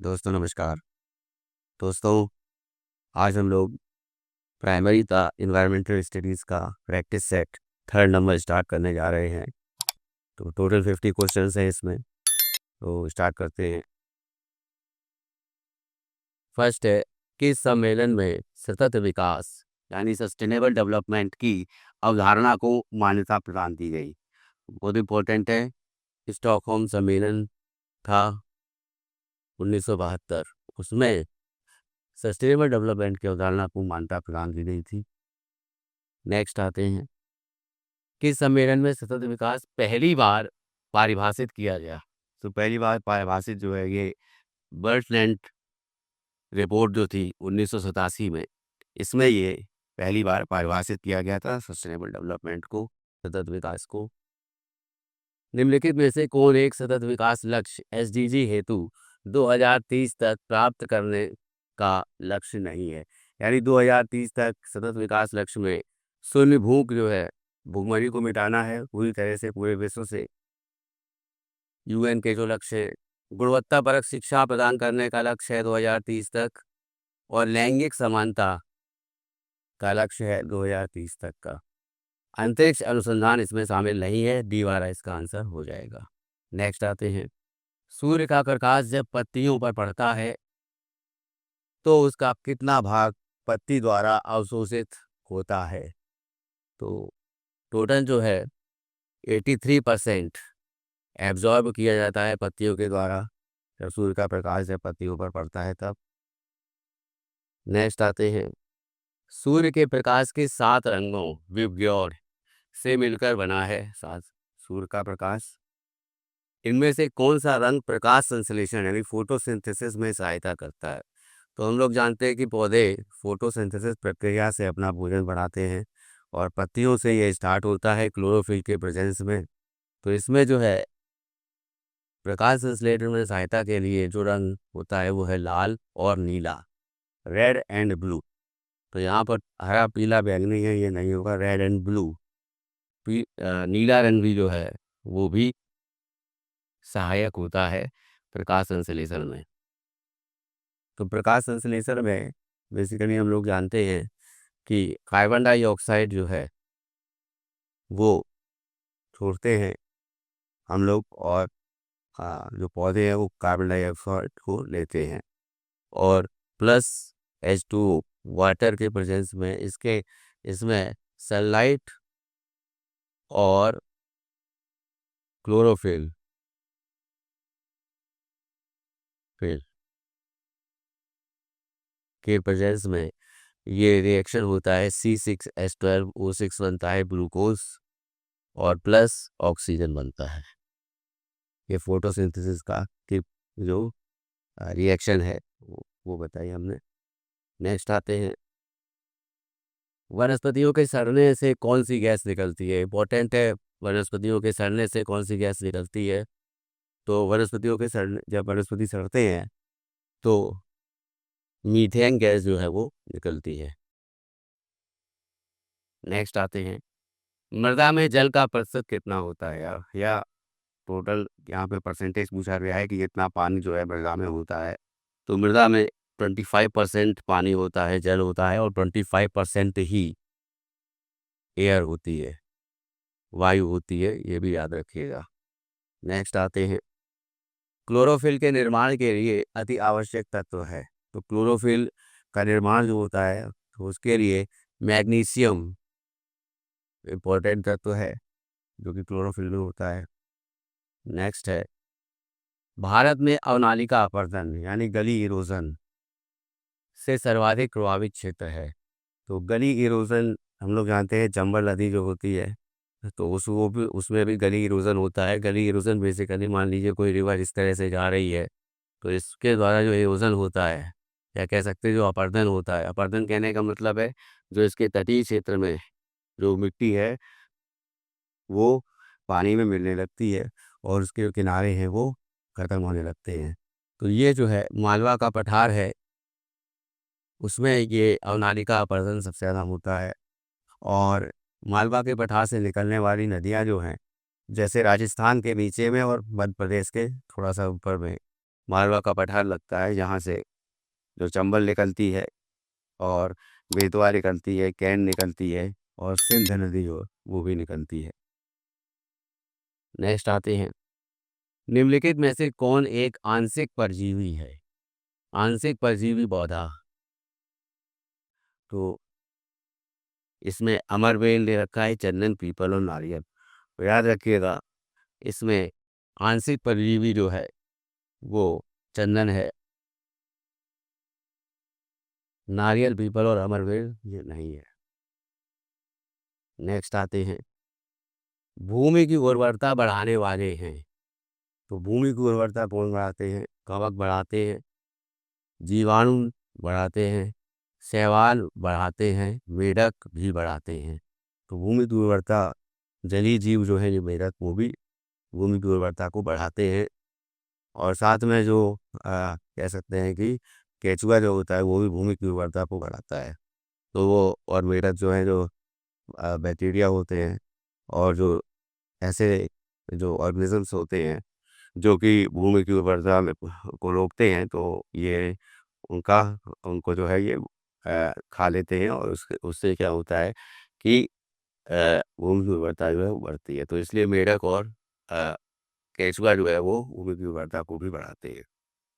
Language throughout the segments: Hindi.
दोस्तों नमस्कार। दोस्तों, आज हम लोग प्राइमरी का इन्वायरमेंटल स्टडीज़ का practice set third number start करने जा रहे हैं। तो टोटल 50 क्वेश्चंस हैं इसमें, तो स्टार्ट करते हैं। फर्स्ट है, किस सम्मेलन में सतत विकास यानी सस्टेनेबल डेवलपमेंट की अवधारणा को मान्यता प्रदान की गई? बहुत इंपॉर्टेंट है। स्टॉकहोम सम्मेलन था 1972, उसमें सस्टेनेबल डेवलपमेंट की अवधारणा को मान्यता प्रदान की गई थी। नेक्स्ट आते हैं, किस सम्मेलन में सतत विकास पहली बार परिभाषित किया गया? तो पहली बार परिभाषित जो है ये बर्टलैंड रिपोर्ट जो थी 1987 में, इसमें ये पहली बार परिभाषित किया गया था सस्टेनेबल डेवलपमेंट को, सतत विकास को। निम्नलिखित में से कौन एक सतत विकास लक्ष्य एसडीजी हेतु 2030 तक प्राप्त करने का लक्ष्य नहीं है? यानी 2030 तक सतत विकास लक्ष्य में शून्य भूख जो है, भूखमरी को मिटाना है पूरी तरह से पूरे विश्व से। यूएन के जो लक्ष्य है, गुणवत्तापरक शिक्षा प्रदान करने का लक्ष्य है 2030 तक, और लैंगिक समानता का लक्ष्य है 2030 तक का। अंतरिक्ष अनुसंधान इसमें शामिल नहीं है, डी वाला इसका आंसर हो जाएगा। नेक्स्ट आते हैं, सूर्य का प्रकाश जब पत्तियों पर पड़ता है तो उसका कितना भाग पत्ती द्वारा अवशोषित होता है? तो टोटल जो है 83% एब्जॉर्ब किया जाता है पत्तियों के द्वारा जब सूर्य का प्रकाश जब पत्तियों पर पड़ता है तब। नेक्स्ट आते हैं, सूर्य के प्रकाश के 7 रंगों विबग्योर से मिलकर बना है 7 सूर्य का प्रकाश। इनमें से कौन सा रंग प्रकाश संश्लेषण यानी फोटोसिंथेसिस में सहायता करता है? तो हम लोग जानते हैं कि पौधे फोटोसिंथेसिस प्रक्रिया से अपना भोजन बनाते हैं और पत्तियों से ये स्टार्ट होता है क्लोरोफिल के प्रेजेंस में। तो इसमें जो है प्रकाश संश्लेषण में सहायता के लिए जो रंग होता है वो है लाल और नीला, रेड एंड ब्लू। तो यहाँ पर हरा पीला बैंगनी है, ये नहीं होगा, रेड एंड ब्लू। नीला रंग भी जो है वो भी सहायक होता है प्रकाश संश्लेषण में। तो प्रकाश संश्लेषण में बेसिकली हम लोग जानते हैं कि कार्बन डाइऑक्साइड जो है वो छोड़ते हैं हम लोग, और जो पौधे हैं वो कार्बन डाइऑक्साइड को लेते हैं, और प्लस H2O वाटर के प्रेजेंस में इसमें सनलाइट और क्लोरोफिल फिल के प्रेजेंस में ये रिएक्शन होता है, C6H12O6 बनता है ग्लूकोज, और प्लस ऑक्सीजन बनता है। ये फोटोसिंथेसिस का कि जो रिएक्शन है वो बताई हमने। नेक्स्ट आते हैं, वनस्पतियों के सड़ने से कौन सी गैस निकलती है? इंपॉर्टेंट है, वनस्पतियों के सड़ने से कौन सी गैस निकलती है? तो वनस्पतियों के सड़ने, जब वनस्पति सड़ते हैं तो मीथेन गैस जो है वो निकलती है। नेक्स्ट आते हैं, मृदा में जल का प्रतिशत कितना होता है यार? या टोटल यहाँ पे परसेंटेज पूछा गया है कि कितना पानी जो है मृदा में होता है। तो मृदा में 25% पानी होता है, जल होता है, और 25% ही एयर होती है, वायु होती है, ये भी याद रखिएगा। नेक्स्ट आते हैं, क्लोरोफिल के निर्माण के लिए अति आवश्यक तत्व है। तो क्लोरोफिल का निर्माण जो होता है तो उसके लिए मैग्नीशियम इम्पोर्टेंट तत्व है जो कि क्लोरोफिल में होता है। नेक्स्ट है, भारत में अवनालिका अपरदन यानी गली इरोजन से सर्वाधिक प्रभावित क्षेत्र है। तो गली इरोजन हम लोग जानते हैं, चंबल नदी जो होती है तो वो भी, उसमें भी गली इरोजन होता है। गली इरोजन बेसिकली मान लीजिए कोई रिवर इस तरह से जा रही है तो इसके द्वारा जो इरोजन होता है, या कह सकते हैं जो अपरदन होता है, अपरदन कहने का मतलब है जो इसके तटीय क्षेत्र में जो मिट्टी है वो पानी में मिलने लगती है और उसके जो किनारे हैं वो खत्म होने लगते हैं। तो ये जो है मालवा का पठार है, उसमें ये अवनालिका अपरदन सबसे ज़्यादा होता है। और मालवा के पठार से निकलने वाली नदियाँ जो हैं, जैसे राजस्थान के नीचे में और मध्य प्रदेश के थोड़ा सा ऊपर में मालवा का पठार लगता है, जहाँ से जो चंबल निकलती है और बेतवा निकलती है, कैन निकलती है और सिंध नदी जो वो भी निकलती है। नेक्स्ट आते हैं, निम्नलिखित में से कौन एक आंशिक परजीवी है? आंशिक परजीवी पौधा, तो इसमें अमरवेल दे रखा है, चंदन, पीपल और नारियल। तो याद रखिएगा, इसमें आंशिक परजीवी जो है वो चंदन है, नारियल, पीपल और अमरवेल ये नहीं है। नेक्स्ट आते हैं, भूमि की उर्वरता बढ़ाने वाले हैं। तो भूमि की उर्वरता कौन बढ़ाते हैं? कवक बढ़ाते हैं, जीवाणु बढ़ाते हैं, शैवाल बढ़ाते हैं, मेढक भी बढ़ाते हैं। तो भूमि की उर्वरता, जलीय जीव जो है, जो मेढक, वो भी भूमि की उर्वरता को बढ़ाते हैं। और साथ में जो कह सकते हैं कि केचुआ जो होता है वो भी भूमि की उर्वरता को बढ़ाता है। तो वो और मेढक जो है, जो बैक्टीरिया होते हैं और जो ऐसे जो ऑर्गेनिजम्स होते हैं जो कि भूमि की उर्वरता को रोकते हैं, तो ये उनका उनको जो है ये खा लेते हैं और उसके उससे क्या होता है कि भूमि की उर्वरता जो है वो बढ़ती है। तो इसलिए मेढक और केचुआ जो है वो भूमि की उर्वरता को भी बढ़ाते हैं।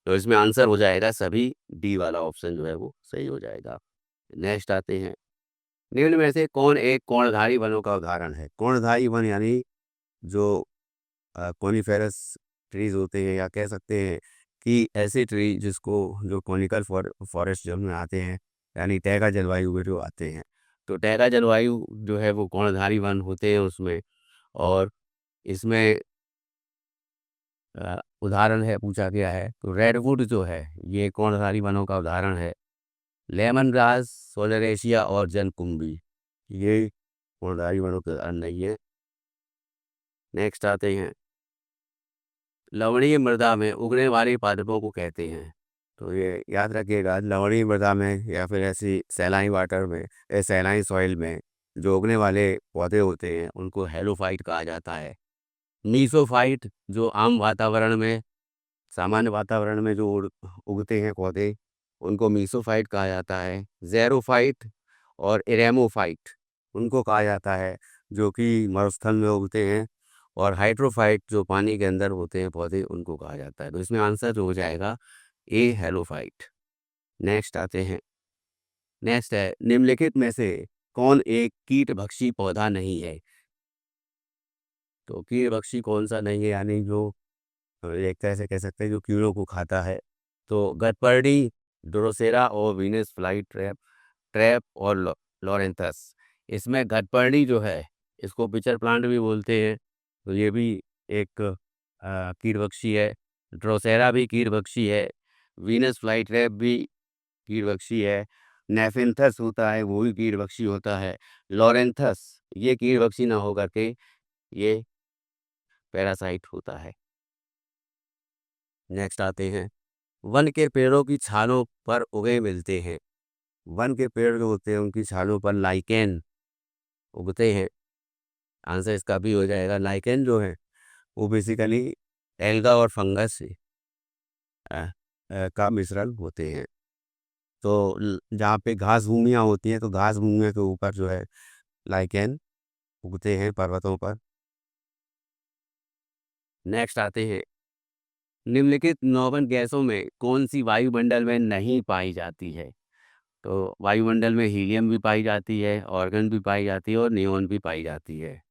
तो इसमें आंसर हो जाएगा सभी, डी वाला ऑप्शन जो है वो सही हो जाएगा। नेक्स्ट आते हैं, निम्न में से कौन एक कोणधारी वनों का उदाहरण है? कोणधारी वन यानी जो कोनिफेरस ट्रीज होते हैं, या कह सकते हैं कि ऐसे ट्री जिसको जो कॉनिकल फॉरेस्ट जो में आते हैं, यानी टैगा जलवायु में जो आते हैं। तो टैगा जलवायु जो है वो कोणधारी वन होते हैं उसमें। और इसमें उदाहरण है पूछा गया है, तो रेडवुड जो है ये कोणधारी वनों का उदाहरण है। लेमन ग्रास, सोलरेशिया और जनकुंभी ये कोणधारी वनों के उदाहरण नहीं है। नेक्स्ट आते हैं, लवणीय मृदा में उगने वाले पादपों को कहते हैं। तो ये याद रखिएगा, लवणीय मृदा में या फिर ऐसी सैलानी वाटर में, सैलानी सॉइल में जो उगने वाले पौधे होते हैं उनको हेलोफाइट कहा जाता है। मीसोफाइट जो आम वातावरण में, सामान्य वातावरण में जो उगते हैं पौधे, उनको मीसोफाइट कहा जाता है। ज़ेरोफाइट और एरेमोफाइट उनको कहा जाता है जो कि मरुस्थल में उगते हैं। और हाइड्रोफाइट जो पानी के अंदर होते हैं पौधे, उनको कहा जाता है। तो इसमें आंसर जो हो जाएगा ए, हेलोफाइट। नेक्स्ट आते हैं, नेक्स्ट है, निम्नलिखित में से कौन एक कीटभक्षी पौधा नहीं है? तो कीटभक्षी कौन सा नहीं है, यानी जो एक तरह से कह सकते हैं जो कीड़ों को खाता है। तो गतपर्डी, ड्रोसेरा और वीनस फ्लाई ट्रैप, और लॉरेंथस। इसमें गतपर्डी जो है इसको पिचर प्लांट भी बोलते हैं, तो ये भी एक कीटभक्षी है। ड्रोसेरा भी कीटभक्षी है, वीनस फ्लाई ट्रैप भी कीटभक्षी है, नेफिन्थस होता है वो भी कीटभक्षी होता है। लॉरेंथस ये कीटभक्षी ना होकर के ये पैरासाइट होता है। नेक्स्ट आते हैं, वन के पेड़ों की छालों पर उगे मिलते हैं। वन के पेड़ जो होते हैं उनकी छालों पर लाइकेन उगते हैं। आंसर इसका भी हो जाएगा। लाइकेन जो है वो बेसिकली एल्गा और फंगस से का मिश्रण होते हैं। तो जहाँ पे घास भूमियाँ होती हैं, तो घास भूमियों के ऊपर जो है लाइकेन उगते हैं पर्वतों पर। नेक्स्ट आते हैं, निम्नलिखित नौवन गैसों में कौन सी वायुमंडल में नहीं पाई जाती है? तो वायुमंडल में हीलियम भी पाई जाती है, ऑर्गन भी पाई जाती है और नियोन भी पाई जाती है।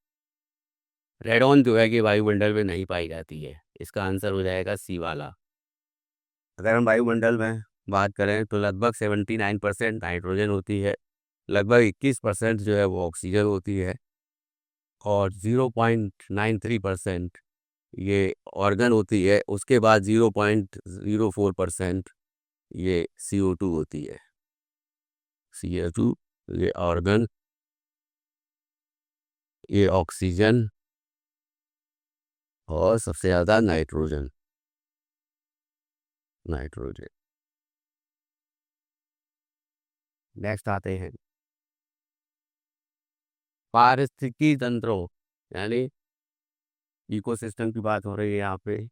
रेडॉन जो है कि वायुमंडल में नहीं पाई जाती है। इसका आंसर हो जाएगा सी वाला। अगर हम वायुमंडल में बात करें तो लगभग 79% नाइट्रोजन होती है, लगभग 21% जो है वो ऑक्सीजन होती है और 0.93% ये ऑर्गन होती है। उसके बाद 0.04% ये CO2 होती है। CO2 ये ऑर्गन, ये ऑक्सीजन और सबसे ज़्यादा नाइट्रोजन। नाइट्रोजन। नेक्स्ट आते हैं, पारिस्थितिकी तंत्रों यानी इकोसिस्टम की बात हो रही है यहाँ पे।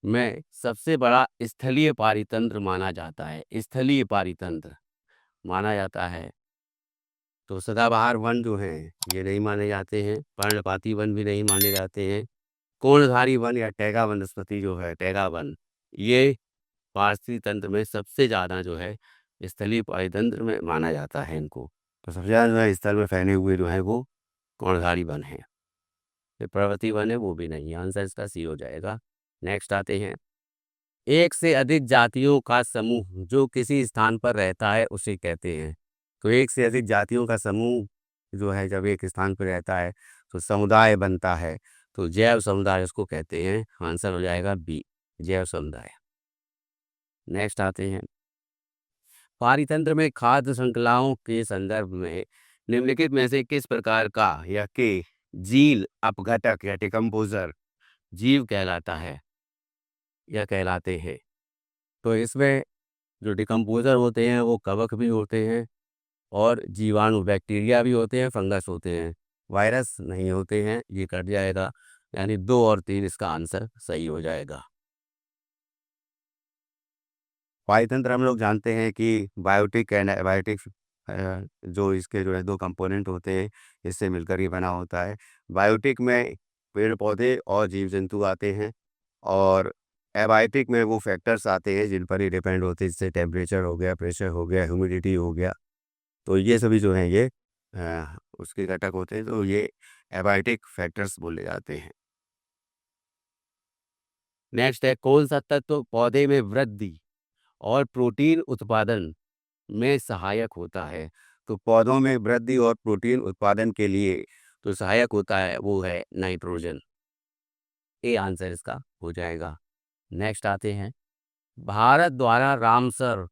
में सबसे बड़ा स्थलीय पारितंत्र माना जाता है, स्थलीय पारितंत्र माना जाता है। तो सदाबहार वन जो हैं ये नहीं माने जाते हैं, पर्णपाती वन भी नहीं माने जाते हैं। कोणधारी वन या टैगा वनस्पति जो है, टैगा वन, ये पारिस्थितिक तंत्र में सबसे ज़्यादा जो है स्थलीय पारितंत्र में माना जाता है इनको। तो सबसे ज़्यादा जो है स्थल में फैले हुए जो है वो कोणधारी वन है। फिर पर्वतीय वन है वो भी नहीं, आंसर इसका सी हो जाएगा। नेक्स्ट आते हैं, एक से अधिक जातियों का समूह जो किसी स्थान पर रहता है उसे कहते हैं। तो एक से अधिक जातियों का समूह जो है जब एक स्थान पर रहता है तो समुदाय बनता है, तो जैव समुदाय उसको कहते हैं। आंसर हो जाएगा बी, जैव समुदाय। नेक्स्ट आते हैं, पारितंत्र में खाद्य श्रृंखलाओं के संदर्भ में निम्नलिखित में से किस प्रकार का या के जील अपघटक या डिकम्पोजर जीव कहलाता है या कहलाते हैं? तो इसमें जो डिकम्पोजर होते हैं वो कवक भी होते हैं और जीवाणु बैक्टीरिया भी होते हैं, फंगस होते हैं, वायरस नहीं होते हैं। ये कट जाएगा, यानी 2 और 3 इसका आंसर सही हो जाएगा। पारितंत्र हम लोग जानते हैं कि बायोटिक एंड एबायोटिक जो इसके जो है 2 कंपोनेंट होते हैं, इससे मिलकर ये बना होता है। बायोटिक में पेड़ पौधे और जीव जंतु आते हैं और एबायोटिक में वो फैक्टर्स आते हैं जिन पर ये डिपेंड होते हैं, जैसे टेम्परेचर हो गया, प्रेशर हो गया, ह्यूमिडिटी हो गया। तो ये सभी जो हैं ये उसके घटक होते हैं, तो ये एबायोटिक फैक्टर्स बोले जाते हैं। नेक्स्ट है, कौन सा तत्व पौधे में वृद्धि और प्रोटीन उत्पादन में सहायक होता है? तो पौधों में वृद्धि और प्रोटीन उत्पादन के लिए तो सहायक होता है वो है नाइट्रोजन। ए आंसर इसका हो जाएगा। नेक्स्ट आते हैं, भारत द्वारा रामसर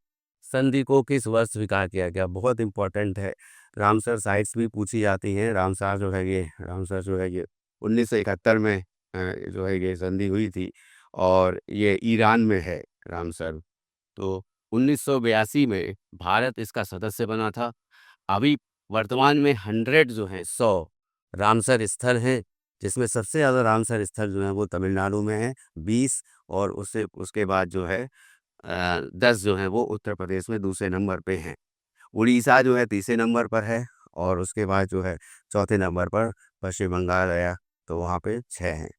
संधि को किस वर्ष स्वीकार किया गया? बहुत इंपॉर्टेंट है, रामसर साइट्स भी पूछी जाती हैं। रामसर जो है ये 1971 में जो है ये संधि हुई थी और ये ईरान में है रामसर। तो 1982 में भारत इसका सदस्य बना था। अभी वर्तमान में 100 जो हैं 100 रामसर स्थल हैं, जिसमें सबसे ज़्यादा रामसर स्थल जो हैं वो तमिलनाडु में है 20, और उसके बाद जो है 10 जो हैं वो उत्तर प्रदेश में दूसरे नंबर पे हैं। उड़ीसा जो है तीसरे नंबर पर है और उसके बाद जो है चौथे नंबर पर पश्चिम बंगाल आया, तो वहाँ पे 6 हैं।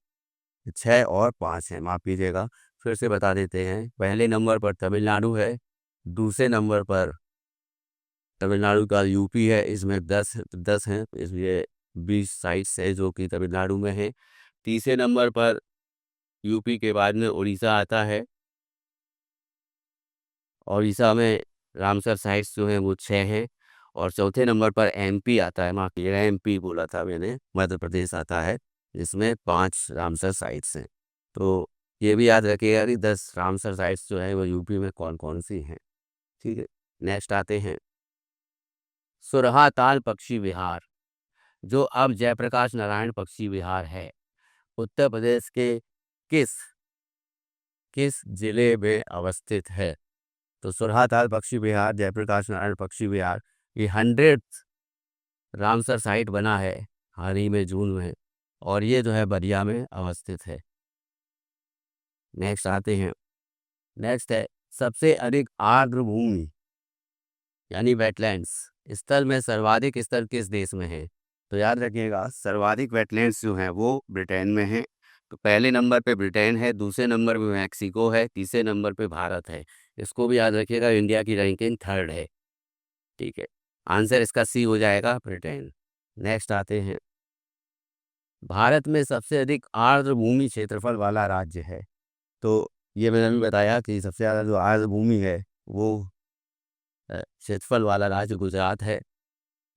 6 और 5 हैं, माफ़ कीजिएगा। फिर से बता देते हैं, पहले नंबर पर तमिलनाडु है, दूसरे नंबर पर तमिलनाडु का यूपी है, इसमें 10 हैं, इसलिए 20 साइट्स है जो कि तमिलनाडु में है। तीसरे नंबर पर यूपी के बाद में उड़ीसा आता है, उड़ीसा में रामसर साइट्स जो हैं वो 6 हैं। और चौथे नंबर पर एमपी आता है, माफ़ कीजिएगा एमपी बोला था मैंने, मध्य प्रदेश आता है, जिसमें 5 रामसर साइट्स हैं। तो ये भी याद रखिएगा कि 10 रामसर साइट्स जो है वो यूपी में कौन कौन सी हैं। ठीक है, नेक्स्ट आते हैं, सुरहाताल पक्षी विहार जो अब जयप्रकाश नारायण पक्षी विहार है, उत्तर प्रदेश के किस किस जिले में अवस्थित है? तो सुरहाताल पक्षी विहार, जयप्रकाश नारायण पक्षी विहार, ये 100 रामसर साइट बना है हाल ही में जून में, और ये जो है बलिया में अवस्थित है। नेक्स्ट आते हैं, नेक्स्ट है, सबसे अधिक आर्द्र भूमि यानी वेटलैंड्स स्थल में सर्वाधिक स्थल किस देश में है? तो याद रखिएगा, सर्वाधिक वेटलैंड्स जो हैं वो ब्रिटेन में हैं। तो पहले नंबर पे ब्रिटेन है, दूसरे नंबर पे मैक्सिको है, तीसरे नंबर पे भारत है। इसको भी याद रखिएगा, इंडिया की रैंकिंग 3rd है। ठीक है, आंसर इसका सी हो जाएगा, ब्रिटेन। नेक्स्ट आते हैं, भारत में सबसे अधिक आर्द्र भूमि क्षेत्रफल वाला राज्य है। तो ये मैंने अभी बताया कि सबसे ज़्यादा जो आर्द्र भूमि है वो क्षेत्रफल वाला राज्य गुजरात है।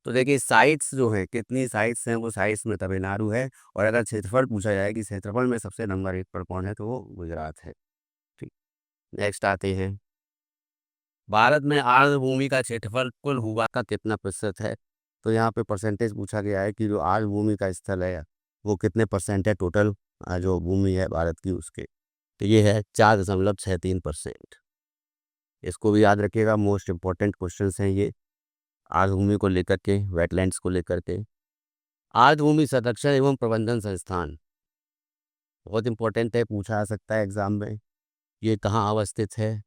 तो देखिए साइट्स जो है, कितनी साइट्स हैं, वो साइट्स में तमिलनाडु है, और अगर क्षेत्रफल पूछा जाए कि क्षेत्रफल में सबसे नंबर 1 पर कौन है, तो वो गुजरात है। ठीक, नेक्स्ट आते हैं, भारत में आर्द्र भूमि का क्षेत्रफल कुल भूभाग का कितना प्रतिशत है? तो यहाँ पे परसेंटेज पूछा गया है कि जो आर्द्र भूमि का स्थल है वो कितने परसेंट है टोटल जो भूमि है भारत की उसके। तो ये है 4.63%। इसको भी याद रखिएगा, मोस्ट इंपॉर्टेंट क्वेश्चन हैं ये आर्द्र भूमि को लेकर के, वेटलैंड्स को लेकर के। आर्द्र भूमि संरक्षण एवं प्रबंधन संस्थान बहुत इंपॉर्टेंट है, पूछा जा सकता है एग्जाम में। ये कहाँ अवस्थित है?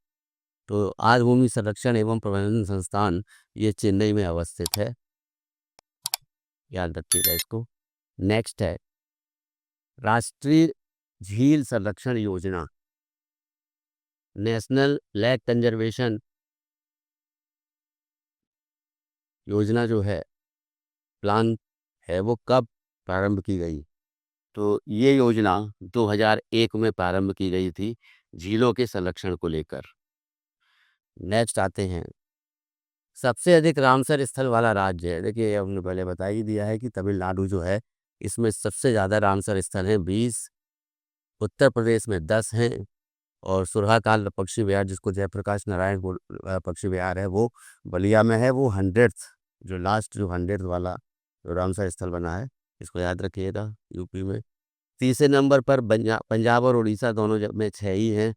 तो आर्द्र भूमि संरक्षण एवं प्रबंधन संस्थान ये चेन्नई में अवस्थित है, याद रखिएगा इसको। नेक्स्ट है राष्ट्रीय झील संरक्षण योजना, नेशनल लेक कंजर्वेशन योजना जो है, प्लान है, वो कब प्रारंभ की गई? तो ये योजना 2001 में प्रारंभ की गई थी झीलों के संरक्षण को लेकर। नेक्स्ट आते हैं सबसे अधिक रामसर स्थल वाला राज्य है। देखिए हमने पहले बता ही दिया है कि तमिलनाडु जो है इसमें सबसे ज़्यादा रामसर स्थल हैं 20, उत्तर प्रदेश में 10 हैं, और सुरहाकाल पक्षी विहार जिसको जयप्रकाश नारायण पक्षी विहार है वो बलिया में है, वो 100th जो लास्ट जो 100th वाला जो रामसर स्थल बना है, इसको याद रखिएगा, यूपी में। तीसरे नंबर पर पंजाब और उड़ीसा दोनों में 6 ही हैं,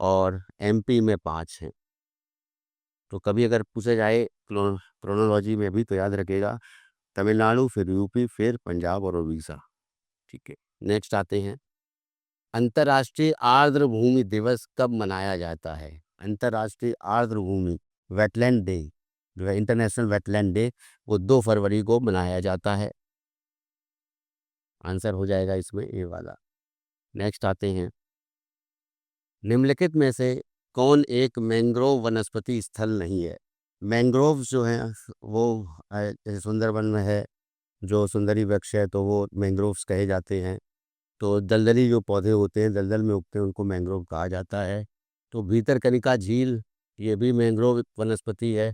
और एमपी में 5 हैं। तो कभी अगर पूछा जाए क्रोनोलॉजी में भी तो याद रखिएगा तमिलनाडु, फिर यूपी, फिर पंजाब और उड़ीसा। ठीक है, नेक्स्ट आते हैं अंतर्राष्ट्रीय आर्द्र भूमि दिवस कब मनाया जाता है? अंतर्राष्ट्रीय आर्द्र भूमि वेटलैंड डे जो है, इंटरनेशनल वेटलैंड डे, वो 2 फरवरी को मनाया जाता है। आंसर हो जाएगा इसमें ए वाला। नेक्स्ट आते हैं निम्नलिखित में से कौन एक मैंग्रोव वनस्पति स्थल नहीं है? मैंग्रोव जो है वो जैसे सुंदरबन में है, जो सुंदरी वृक्ष है तो वो मैंग्रोव्स कहे जाते हैं। तो दलदली जो पौधे होते हैं, दलदल में उगते हैं, उनको मैंग्रोव कहा जाता है। तो भीतरकनिका झील ये भी मैंग्रोव वनस्पति है।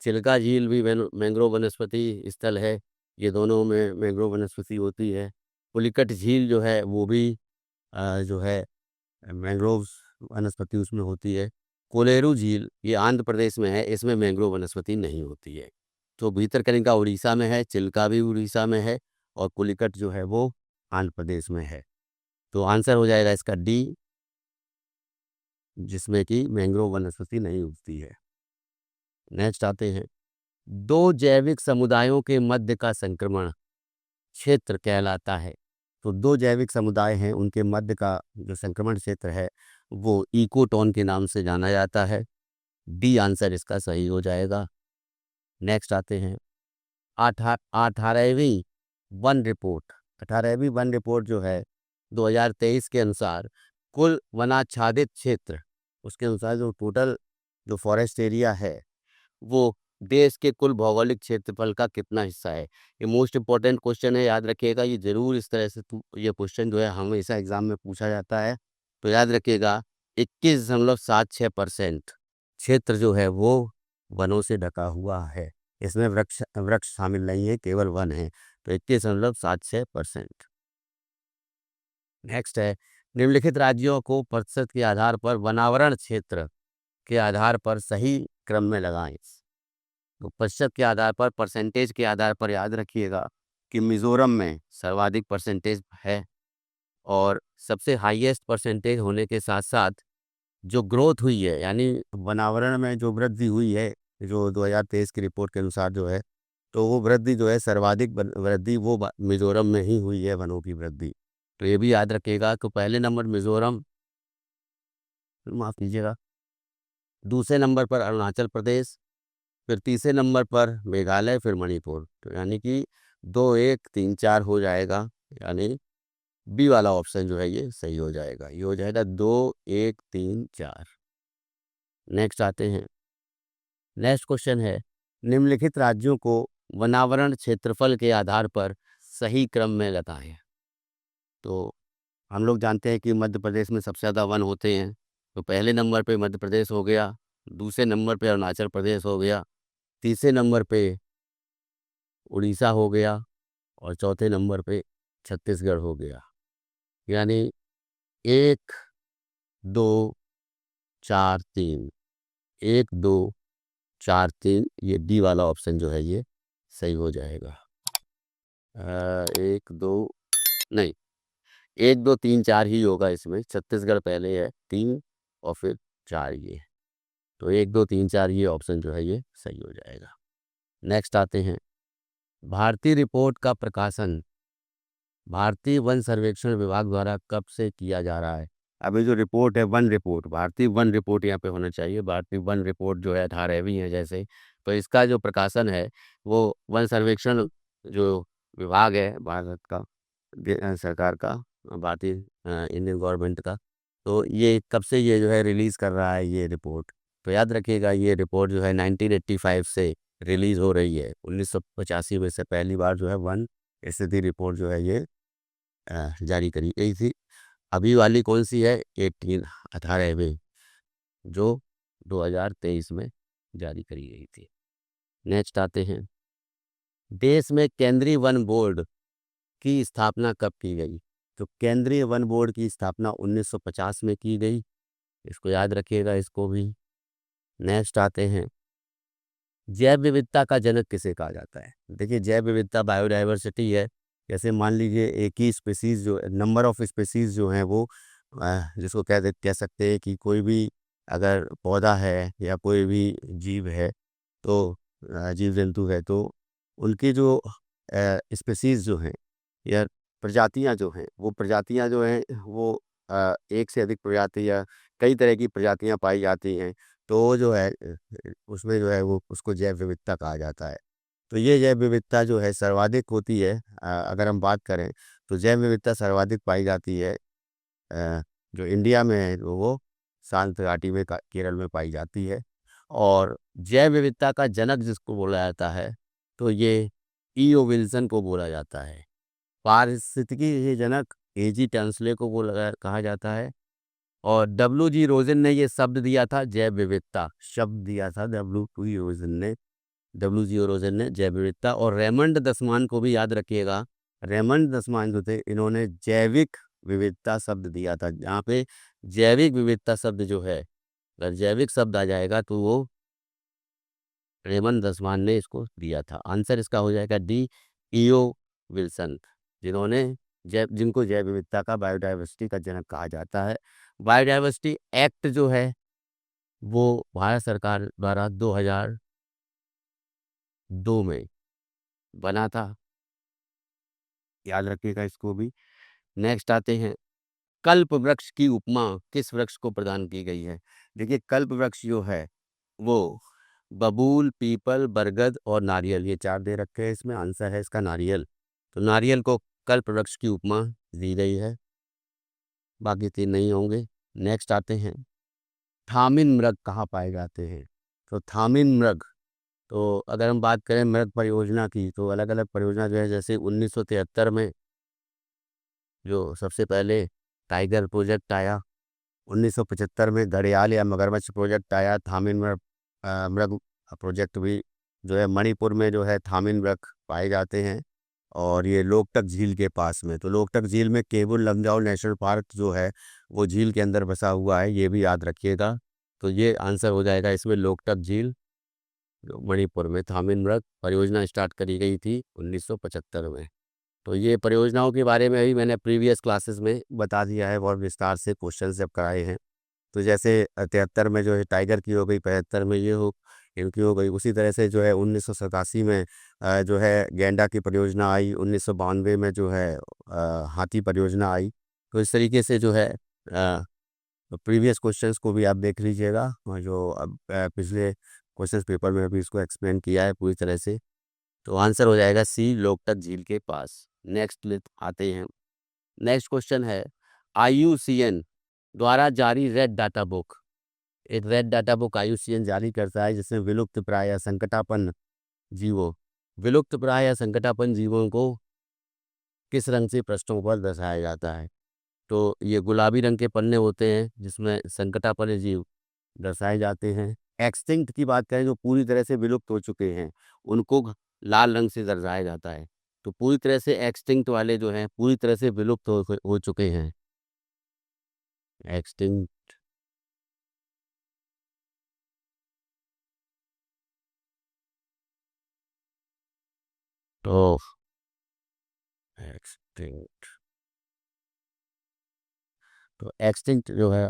चिल्का झील भी मैंग्रोव वनस्पति स्थल है, ये दोनों में मैंग्रोव वनस्पति होती है। पुलिकट झील जो है वो भी जो है मैंग्रोव वनस्पति उसमें होती है। कोलेरू झील ये आंध्र प्रदेश में है, इसमें मैंग्रोव वनस्पति नहीं होती है। तो भीतरकनिका उड़ीसा में है, चिल्का भी उड़ीसा में है, और पुलिकट जो है वो आंध्र प्रदेश में है। तो आंसर हो जाएगा इसका डी, जिसमें कि मैंग्रोव वनस्पति नहीं उगती है। नेक्स्ट आते हैं 2 जैविक समुदायों के मध्य का संक्रमण क्षेत्र कहलाता है। तो 2 जैविक समुदाय हैं, उनके मध्य का जो संक्रमण क्षेत्र है वो इकोटोन के नाम से जाना जाता है। डी आंसर इसका सही हो जाएगा। नेक्स्ट आते हैं 18वीं वन रिपोर्ट। 18वीं वन रिपोर्ट जो है 2023 के अनुसार कुल वनाच्छादित क्षेत्र, उसके अनुसार जो टोटल जो फॉरेस्ट एरिया है वो देश के कुल भौगोलिक क्षेत्रफल का कितना हिस्सा है? ये मोस्ट इंपॉर्टेंट क्वेश्चन है, याद रखिएगा। ये जरूर इस तरह से ये क्वेश्चन जो है हमेशा एग्जाम में पूछा जाता है। तो याद रखिएगा 21.76% क्षेत्र जो है वो वनों से ढका हुआ है। इसमें वृक्ष वृक्ष शामिल नहीं है, केवल वन है। तो 21.76%। नेक्स्ट है निम्नलिखित राज्यों को प्रतिशत के आधार पर वनावरण क्षेत्र के आधार पर सही क्रम में लगाएं। तो प्रतिशत के आधार पर, परसेंटेज के आधार पर याद रखिएगा कि मिजोरम में सर्वाधिक परसेंटेज है, और सबसे हाईएस्ट परसेंटेज होने के साथ साथ जो ग्रोथ हुई है, यानी वनावरण में जो वृद्धि हुई है, जो 2023 की रिपोर्ट के अनुसार जो है, तो वो वृद्धि जो है सर्वाधिक वृद्धि वो मिजोरम में ही हुई है, वनों की वृद्धि। तो ये भी याद रखिएगा कि पहले नंबर मिजोरम, माफ कीजिएगा, दूसरे नंबर पर अरुणाचल प्रदेश, फिर तीसरे नंबर पर मेघालय, फिर मणिपुर। तो यानी कि 2, 1, 3, 4 हो जाएगा, यानी बी वाला ऑप्शन जो है ये सही हो जाएगा। ये हो जाएगा 2, 1, 3, 4। नेक्स्ट आते हैं, नेक्स्ट क्वेश्चन है निम्नलिखित राज्यों को वनावरण क्षेत्रफल के आधार पर सही क्रम में लगाएं। तो हम लोग जानते हैं कि मध्य प्रदेश में सबसे ज़्यादा वन होते हैं। तो पहले नंबर पे मध्य प्रदेश हो गया, दूसरे नंबर पे अरुणाचल प्रदेश हो गया, तीसरे नंबर पे उड़ीसा हो गया, और चौथे नंबर पे छत्तीसगढ़ हो गया। यानी 1, 2, 4, 3, 1, 2, 4, 3, ये डी वाला ऑप्शन जो है ये सही हो जाएगा। 1, 2 नहीं, 1, 2, 3, 4 ही होगा इसमें। छत्तीसगढ़ पहले है, 3 और फिर 4 ये। तो 1, 2, 3, 4 ये ऑप्शन जो है ये सही हो जाएगा। नेक्स्ट आते हैं भारतीय रिपोर्ट का प्रकाशन भारतीय वन सर्वेक्षण विभाग द्वारा कब से किया जा रहा है? अभी जो रिपोर्ट है वन रिपोर्ट, भारतीय वन रिपोर्ट यहाँ पे होना चाहिए। भारतीय वन रिपोर्ट जो है 18वीं है जैसे, तो इसका जो प्रकाशन है वो वन सर्वेक्षण जो विभाग है भारत का, सरकार का, भारतीय इंडियन गवर्नमेंट का, तो ये कब से ये जो है रिलीज कर रहा है ये रिपोर्ट। तो याद रखिएगा ये रिपोर्ट जो है 1985 से रिलीज हो रही है। 1985 में से पहली बार जो है वन स्थिति रिपोर्ट जो है ये जारी करी गई थी। अभी वाली कौन सी है, 18वीं, जो 2023 में जारी करी गई थी। नेक्स्ट आते हैं, देश में केंद्रीय वन बोर्ड की स्थापना कब की गई। तो केंद्रीय वन बोर्ड की स्थापना 1950 में की गई, इसको याद रखिएगा इसको भी। नेक्स्ट आते हैं, जैव विविधता का जनक किसे कहा जाता है। देखिए जैव विविधता बायोडाइवर्सिटी है। जैसे मान लीजिए एक ही स्पीसीज जो नंबर ऑफ स्पीसीज जो हैं वो जिसको कह सकते हैं कि कोई भी अगर पौधा है या कोई भी जीव है, तो जीव जंतु है, तो उनकी जो स्पीसीज जो हैं या प्रजातियां जो हैं, वो प्रजातियां जो हैं वो एक से अधिक प्रजाति या कई तरह की प्रजातियां पाई जाती हैं। तो वो जो है उसमें जो है वो उसको जैव विविधता कहा जाता है। तो ये जैव विविधता जो है सर्वाधिक होती है, अगर हम बात करें तो जैव विविधता सर्वाधिक पाई जाती है जो इंडिया में है, तो वो शांत घाटी में केरल में पाई जाती है। और जैव विविधता का जनक जिसको बोला जाता है, तो ये ईओ विल्सन को बोला जाता है। पारिस्थितिकी के जनक एजी टर्नसले को बोला कहा जाता है। और डब्ल्यू जी रोजन ने ये शब्द दिया था, जैव विविधता शब्द दिया था डब्ल्यू जी रोजन ने जैव विविधता। और रेमंड दसमान को भी याद रखिएगा, रेमंड दसमान जो थे इन्होंने जैविक विविधता शब्द दिया था। जहाँ पे जैविक विविधता शब्द जो है, अगर जैविक शब्द आ जाएगा तो वो रेमंड दसमान ने इसको दिया था। आंसर इसका हो जाएगा डी, ईओ विल्सन, जिनको जैव विविधता का बायोडाइवर्सिटी का जनक कहा जाता है। बायोडाइवर्सिटी एक्ट जो है वो भारत सरकार द्वारा 2002 में बना था, याद रखिएगा इसको भी। नेक्स्ट आते हैं, कल्प वृक्ष की उपमा किस वृक्ष को प्रदान की गई है। देखिए कल्प वृक्ष जो है वो बबूल, पीपल, बरगद और नारियल, ये चार दे रखे हैं इसमें। आंसर है इसका नारियल। तो नारियल को कल्प वृक्ष की उपमा दी गई है, बाकी तीन नहीं होंगे। नेक्स्ट आते हैं, थामिन मृग कहाँ पाए जाते हैं। तो थामिन मृग, तो अगर हम बात करें मृग परियोजना की, तो अलग अलग परियोजना जो है, जैसे 1973 में जो सबसे पहले टाइगर प्रोजेक्ट आया, 1975 में घड़ियाल या मगरमच्छ प्रोजेक्ट आया, थामिन मृग मृग प्रोजेक्ट भी जो है मणिपुर में जो है थामिन मृग पाए जाते हैं। और ये लोकटक झील के पास में, तो लोकटक झील में केबुल लमजाओ नेशनल पार्क जो है वो झील के अंदर बसा हुआ है, ये भी याद रखिएगा। तो ये आंसर हो जाएगा इसमें लोकटक झील, जो मणिपुर में थामिन मृग परियोजना स्टार्ट करी गई थी 1975 में। तो ये परियोजनाओं के बारे में भी मैंने प्रीवियस क्लासेस में बता दिया है, बहुत विस्तार से क्वेश्चन सब कराए हैं। तो जैसे 73 में जो है टाइगर की हो गई, 75 में ये हो इनकी हो गई। उसी तरह से जो है 1987 में जो है गैंडा की परियोजना आई, 1992 में जो है हाथी परियोजना आई। तो इस तरीके से जो है प्रीवियस क्वेश्चंस को भी आप देख लीजिएगा, और जो अब पिछले क्वेश्चंस पेपर में भी इसको एक्सप्लेन किया है पूरी तरह से। तो आंसर हो जाएगा सी, लोकटक झील के पास। नेक्स्ट आते हैं, नेक्स्ट क्वेश्चन है, IUCN द्वारा जारी रेड डाटा बुक, एक रेड डाटा बुक IUCN जारी करता है जिसमें विलुप्त प्राय या संकटापन्न जीवों, विलुप्त प्राय या संकटापन्न जीवों को किस रंग से पृष्ठों पर दर्शाया जाता है। तो ये गुलाबी रंग के पन्ने होते हैं जिसमें संकटापन्न जीव दर्शाए जाते हैं। एक्सटिंक्ट की बात करें, जो पूरी तरह से विलुप्त हो चुके हैं, उनको लाल रंग से दर्शाया जाता है। तो पूरी तरह से एक्सटिंक्ट वाले जो हैं पूरी तरह से विलुप्त हो चुके हैं, एक्सटिंक्ट। तो एक्सटिंक्ट, तो एक्सटिंक्ट जो है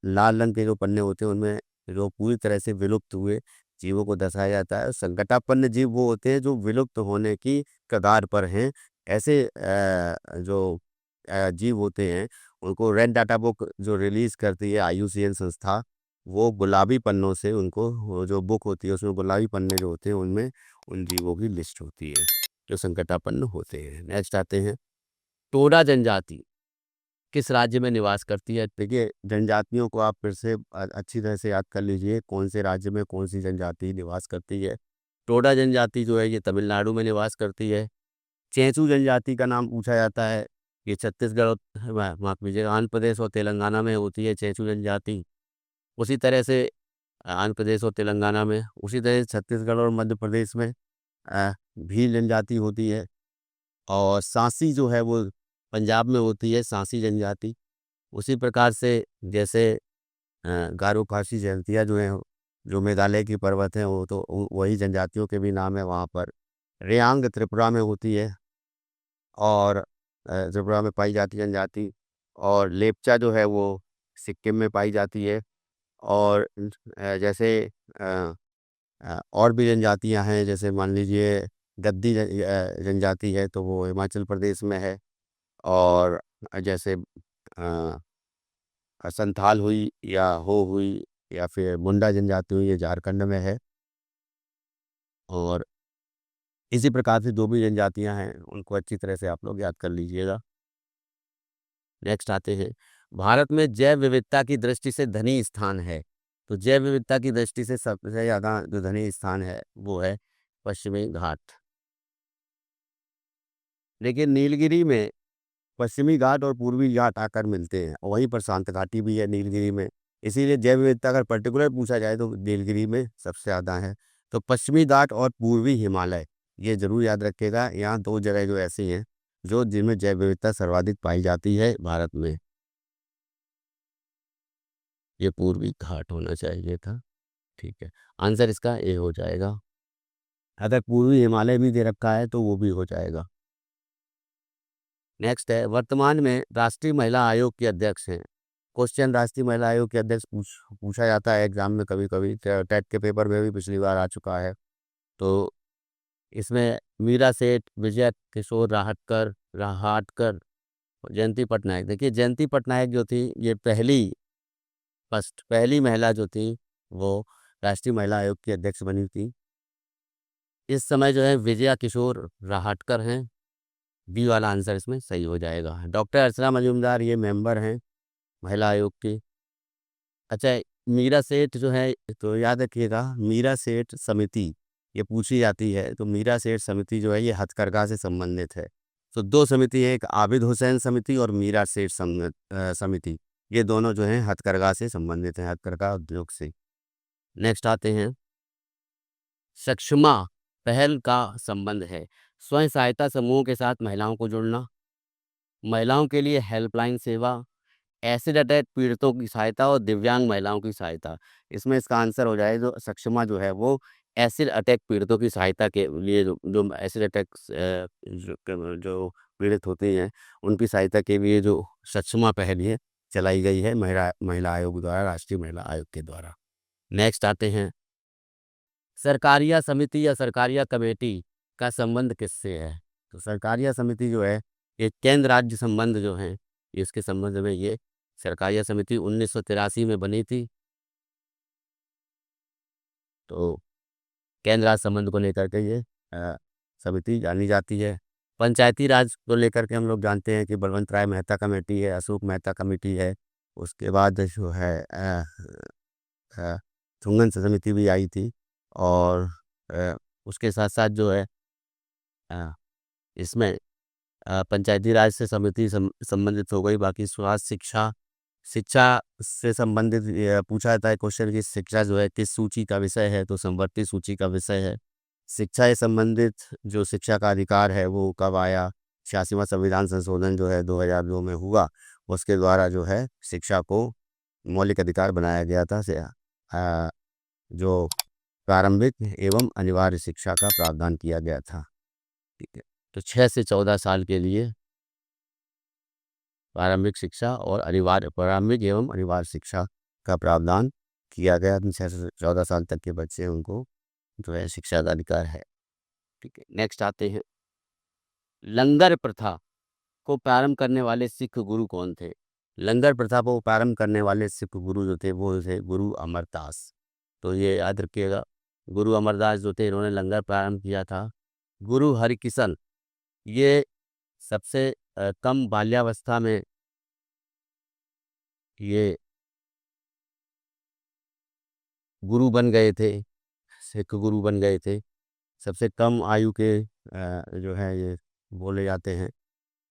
लाल रंग के जो पन्ने होते हैं उनमें जो पूरी तरह से विलुप्त हुए जीवों को दर्शाया जाता है। और संकटापन्न जीव वो होते हैं जो विलुप्त होने की कगार पर हैं। ऐसे जो जीव होते हैं उनको रेड डाटा बुक जो रिलीज करती है IUCN संस्था, वो गुलाबी पन्नों से उनको, वो जो बुक होती है उसमें गुलाबी पन्ने जो होते हैं उनमें उन जीवों की लिस्ट होती है जो संकटापन्न होते हैं। नेक्स्ट आते हैं, टोडा जनजाति किस राज्य में निवास करती है? देखिए, जनजातियों को आप फिर से अच्छी तरह से याद कर लीजिए, कौन से राज्य में कौन सी जनजाति निवास करती है। टोडा जनजाति जो है ये तमिलनाडु में निवास करती है। चेंचू जनजाति का नाम पूछा जाता है, ये छत्तीसगढ़ माफ कीजिएगा, आंध्र प्रदेश और तेलंगाना में होती है चेंचू जनजाति। उसी तरह से आंध्र प्रदेश और तेलंगाना में, उसी तरह से छत्तीसगढ़ और मध्य प्रदेश में भील जनजाति होती है। और सांसी जो है वो पंजाब में होती है, सांसी जनजाति। उसी प्रकार से जैसे गारो खासी जयंतिया जो है, जो मेघालय की पर्वत है, वो तो वही जनजातियों के भी नाम है वहाँ पर। रेयांग त्रिपुरा में होती है और त्रिपुरा में पाई जाती जनजाति। और लेपचा जो है वो सिक्किम में पाई जाती है। और जैसे अ, और भी जनजातियां हैं, जैसे मान लीजिए गद्दी जनजाति है तो वो हिमाचल प्रदेश में है। और जैसे संथाल हुई या हो हुई या फिर मुंडा जनजाति हुई, ये झारखंड में है। और इसी प्रकार से जो भी जनजातियां हैं उनको अच्छी तरह से आप लोग याद कर लीजिएगा। नेक्स्ट आते हैं, भारत में जैव विविधता की दृष्टि से धनी स्थान है। तो जैव विविधता की दृष्टि से सबसे ज़्यादा जो धनी स्थान है वो है पश्चिमी घाट। लेकिन नीलगिरी में पश्चिमी घाट और पूर्वी घाट आकर मिलते हैं, और वहीं पर शांत घाटी भी है नीलगिरी में। इसीलिए जैव विविधता अगर पर्टिकुलर पूछा जाए तो नीलगिरी में सबसे ज़्यादा है। तो पश्चिमी घाट और पूर्वी हिमालय, ये जरूर याद रखिएगा, यहाँ दो जगह जो ऐसी हैं जो जिनमें जैव विविधता सर्वाधिक पाई जाती है भारत में। ये पूर्वी घाट होना चाहिए था। ठीक है, आंसर इसका ए हो जाएगा। अगर पूर्वी हिमालय भी दे रखा है तो वो भी हो जाएगा। नेक्स्ट है, वर्तमान में राष्ट्रीय महिला आयोग के अध्यक्ष हैं। क्वेश्चन राष्ट्रीय महिला आयोग के अध्यक्ष पूछा जाता है एग्जाम में, कभी कभी टेट के पेपर में भी पिछली बार आ चुका है। तो इसमें मीरा सेठ, विजय किशोर राहटकर, जयंती पटनायक। देखिए, जयंती पटनायक जो थी ये पहली महिला जो थी वो राष्ट्रीय महिला आयोग की अध्यक्ष बनी थी। इस समय जो है विजया किशोर राहटकर हैं। बी वाला आंसर इसमें सही हो जाएगा। डॉक्टर अर्चना मजूमदार ये मेंबर हैं महिला आयोग की। अच्छा, मीरा सेठ जो है, तो याद रखिएगा, मीरा सेठ समिति ये पूछी जाती है, तो मीरा सेठ समिति जो है ये हथकरघा से संबंधित है। तो दो समिति है, एक आबिद हुसैन समिति और मीरा सेठ समिति, ये दोनों जो हैं हथकरघा से संबंधित हैं, हथकरघा उद्योग से। नेक्स्ट आते हैं, सक्षमा पहल का संबंध है स्वयं सहायता समूह के साथ महिलाओं को जुड़ना, महिलाओं के लिए हेल्पलाइन सेवा, एसिड अटैक पीड़ितों की सहायता और दिव्यांग महिलाओं की सहायता। इसमें इसका आंसर हो जाए, जो सक्षमा जो है वो एसिड अटैक पीड़ितों की सहायता के लिए, जो एसिड अटैक जो पीड़ित होते हैं उनकी सहायता के लिए जो सक्षमा पहल है चलाई गई है महिला महिला आयोग द्वारा, राष्ट्रीय महिला आयोग के द्वारा। नेक्स्ट आते हैं, सरकारिया समिति या सरकारिया कमेटी का संबंध किससे है? तो सरकारिया समिति जो है ये केंद्र राज्य संबंध जो है, इसके संबंध में ये सरकारिया समिति 1983 में बनी थी। तो केंद्र राज्य संबंध को लेकर के ये समिति जानी जाती है। पंचायती राज को लेकर के हम लोग जानते हैं कि बलवंत राय मेहता कमेटी है, अशोक मेहता कमेटी है। उसके बाद जो है चुंगन समिति भी आई थी। और उसके साथ साथ जो है इसमें पंचायती राज से समिति संबंधित हो गई। बाकी स्वास्थ्य, शिक्षा, शिक्षा से संबंधित पूछा जाता है क्वेश्चन कि शिक्षा जो है किस सूची का विषय है, तो संवर्ती सूची का विषय है। शिक्षा से संबंधित जो शिक्षा का अधिकार है वो कब आया? 86वां संविधान संशोधन जो है 2002 में हुआ, उसके द्वारा जो है शिक्षा को मौलिक अधिकार बनाया गया था। जो प्रारंभिक एवं अनिवार्य शिक्षा का प्रावधान किया गया था। ठीक है, तो 6 से 14 साल के लिए प्रारंभिक एवं अनिवार्य शिक्षा का प्रावधान किया गया। 6 से 14 साल तक के बच्चे, उनको जो है शिक्षा का अधिकार है। ठीक है, नेक्स्ट आते हैं, लंगर प्रथा को प्रारंभ करने वाले सिख गुरु कौन थे? लंगर प्रथा को प्रारंभ करने वाले सिख गुरु जो थे वो थे गुरु अमरदास। तो ये याद रखिएगा, गुरु अमरदास जो थे इन्होंने लंगर प्रारंभ किया था। गुरु हरिकिशन ये सबसे कम बाल्यावस्था में ये गुरु बन गए थे, सिख गुरु बन गए थे। सबसे कम आयु के जो है ये बोले जाते हैं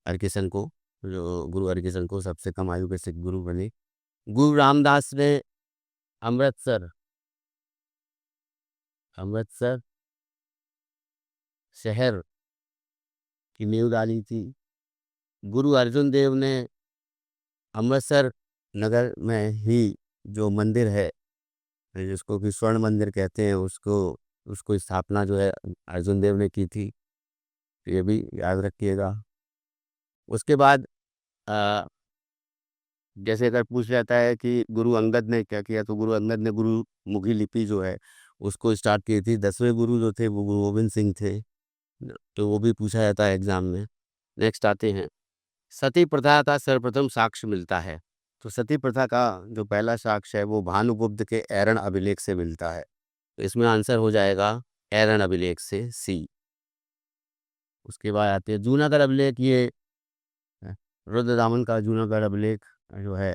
हरकिशन को, जो गुरु हरकिशन को सबसे कम आयु के सिख गुरु बने। गुरु रामदास ने अमृतसर अमृतसर शहर की नींव डाली थी। गुरु अर्जुन देव ने अमृतसर नगर में ही जो मंदिर है जिसको कि स्वर्ण मंदिर कहते हैं उसको उसको स्थापना जो है अर्जुन देव ने की थी। ये भी याद रखिएगा। उसके बाद अ, जैसे अगर पूछ जाता है कि गुरु अंगद ने क्या किया, तो गुरु अंगद ने गुरु मुखी लिपि जो है उसको स्टार्ट की थी। 10वें गुरु जो थे वो गुरु गोविंद सिंह थे, तो वो भी पूछा जाता है एग्जाम में। नेक्स्ट आते हैं, सती प्रथा का सर्वप्रथम साक्ष्य मिलता है। तो सती प्रथा का जो पहला साक्ष्य है वो भानुगुप्त के ऐरण अभिलेख से मिलता है। तो इसमें आंसर हो जाएगा ऐरण अभिलेख से सी। उसके बाद आते हैं जूनागढ़ अभिलेख। ये रुद्रदामन का जूनागढ़ अभिलेख जो है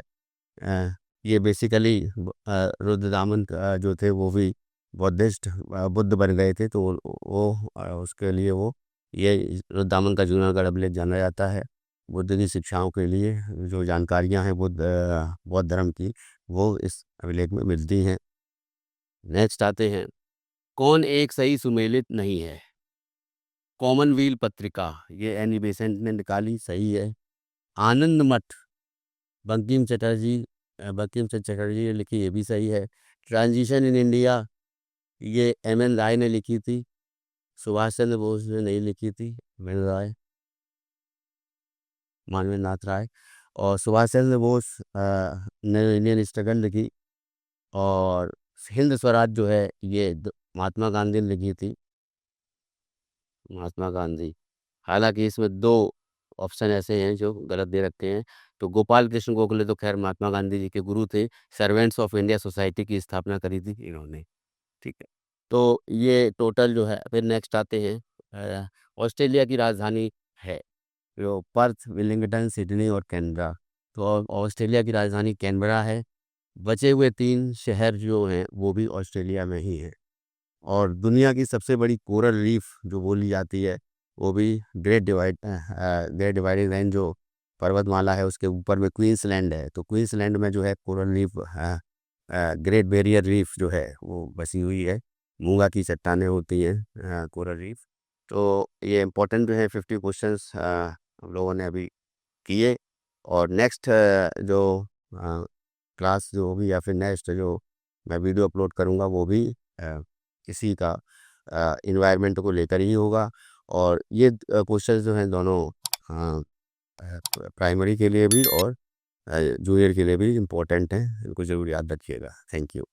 ये बेसिकली रुद्रदामन का जो थे वो भी बौद्धिस्ट बुद्ध बन गए थे, तो उसके लिए वो ये रुद्रदामन का जूनागढ़ अभिलेख जाना जाता है। बुद्ध की शिक्षाओं के लिए जो जानकारियां हैं बौद्ध धर्म की वो इस अभिलेख में मिलती हैं। नेक्स्ट आते हैं, कौन एक सही सुमेलित नहीं है। कॉमनवेल्थ पत्रिका ये एनी बेसेंट ने निकाली, सही है। आनंद मठ बंकिम चंद्र चटर्जी ने लिखी, ये भी सही है। ट्रांजिशन इन इंडिया ये एम.एन. राय ने लिखी थी, सुभाष चंद्र बोस ने नहीं लिखी थी, एम.एन. राय, मानवेंद्र राय। और सुभाष चंद्र बोस ने इंडियन स्ट्रगल लिखी, और हिंद स्वराज जो है ये महात्मा गांधी ने लिखी थी, महात्मा गांधी। हालांकि इसमें दो ऑप्शन ऐसे हैं जो गलत दे रखे हैं। तो गोपाल कृष्ण गोखले तो खैर महात्मा गांधी जी के गुरु थे, सर्वेंट्स ऑफ इंडिया सोसाइटी की स्थापना करी थी इन्होंने, ठीक है। तो ये टोटल जो है, फिर नेक्स्ट आते हैं ऑस्ट्रेलिया की राजधानी है जो पर्थ, विलिंगटन, सिडनी और कैनबरा। तो ऑस्ट्रेलिया की राजधानी कैनबरा है। बचे हुए 3 शहर जो हैं वो भी ऑस्ट्रेलिया में ही हैं। और दुनिया की सबसे बड़ी कोरल रीफ जो बोली जाती है वो भी ग्रेट डिवाइडिंग लाइन जो पर्वतमाला है उसके ऊपर में क्वींसलैंड है। तो क्वींसलैंड में जो है coral reef, great barrier reef जो है वो बसी हुई है। मूंगा की चट्टानें होती हैं कोरल रीफ। तो ये इम्पोर्टेंट जो है 50 क्वेश्चंस हम लोगों ने अभी किए। और नेक्स्ट जो क्लास जो होगी या फिर नेक्स्ट जो मैं वीडियो अपलोड करूँगा वो भी किसी का इन्वायरमेंट को लेकर ही होगा। और ये क्वेश्चंस जो हैं दोनों प्राइमरी के लिए भी और जूनियर के लिए भी इम्पोर्टेंट हैं, इनको ज़रूर याद रखिएगा। Thank you.